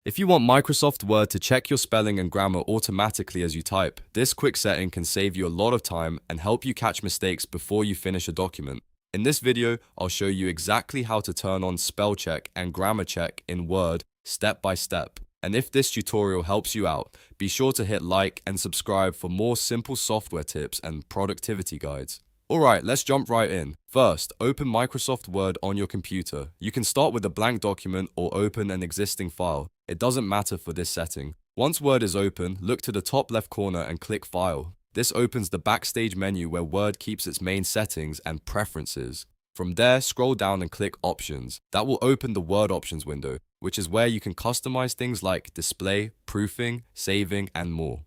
If you want Microsoft Word to check your spelling and grammar automatically as you type, this quick setting can save you a lot of time and help you catch mistakes before you finish a document. In this video, I'll show you exactly how to turn on spell check and grammar check in Word step by step. And if this tutorial helps you out, be sure to hit like and subscribe for more simple software tips and productivity guides. Alright, let's jump right in. First, open Microsoft Word on your computer. You can start with a blank document or open an existing file. It doesn't matter for this setting. Once Word is open, look to the top left corner and click File. This opens the Backstage menu where Word keeps its main settings and preferences. From there, scroll down and click Options. That will open the Word Options window, which is where you can customize things like display, proofing, saving, and more.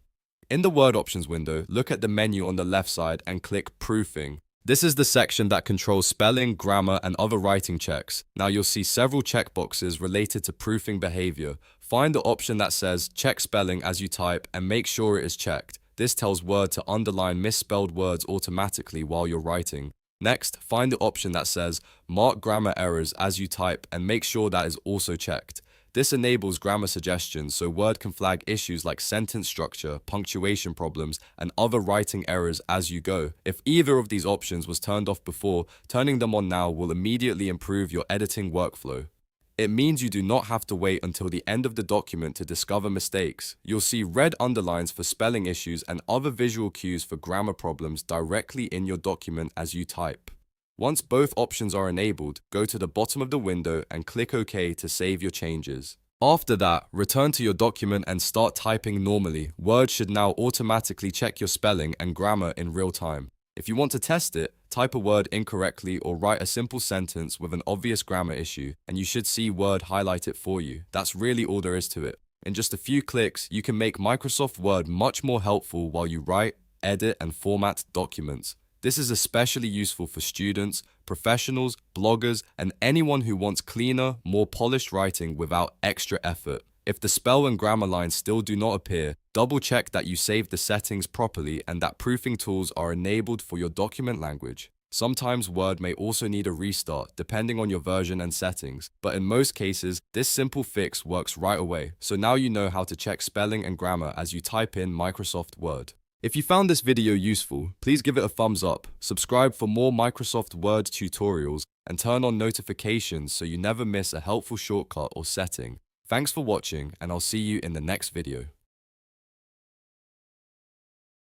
In the Word Options window, look at the menu on the left side and click Proofing. This is the section that controls spelling, grammar, and other writing checks. Now you'll see several checkboxes related to proofing behavior. Find the option that says Check Spelling as you type and make sure it is checked. This tells Word to underline misspelled words automatically while you're writing. Next, find the option that says Mark Grammar Errors as you type and make sure that is also checked. This enables grammar suggestions so Word can flag issues like sentence structure, punctuation problems, and other writing errors as you go. If either of these options was turned off before, turning them on now will immediately improve your editing workflow. It means you do not have to wait until the end of the document to discover mistakes. You'll see red underlines for spelling issues and other visual cues for grammar problems directly in your document as you type. Once both options are enabled, go to the bottom of the window and click OK to save your changes. After that, return to your document and start typing normally. Word should now automatically check your spelling and grammar in real time. If you want to test it, type a word incorrectly or write a simple sentence with an obvious grammar issue, and you should see Word highlight it for you. That's really all there is to it. In just a few clicks, you can make Microsoft Word much more helpful while you write, edit, and format documents. This is especially useful for students, professionals, bloggers, and anyone who wants cleaner, more polished writing without extra effort. If the spell and grammar lines still do not appear, double check that you saved the settings properly and that proofing tools are enabled for your document language. Sometimes Word may also need a restart depending on your version and settings, but in most cases, this simple fix works right away. So now you know how to check spelling and grammar as you type in Microsoft Word. If you found this video useful, please give it a thumbs up, subscribe for more Microsoft Word tutorials, and turn on notifications so you never miss a helpful shortcut or setting. Thanks for watching, and I'll see you in the next video.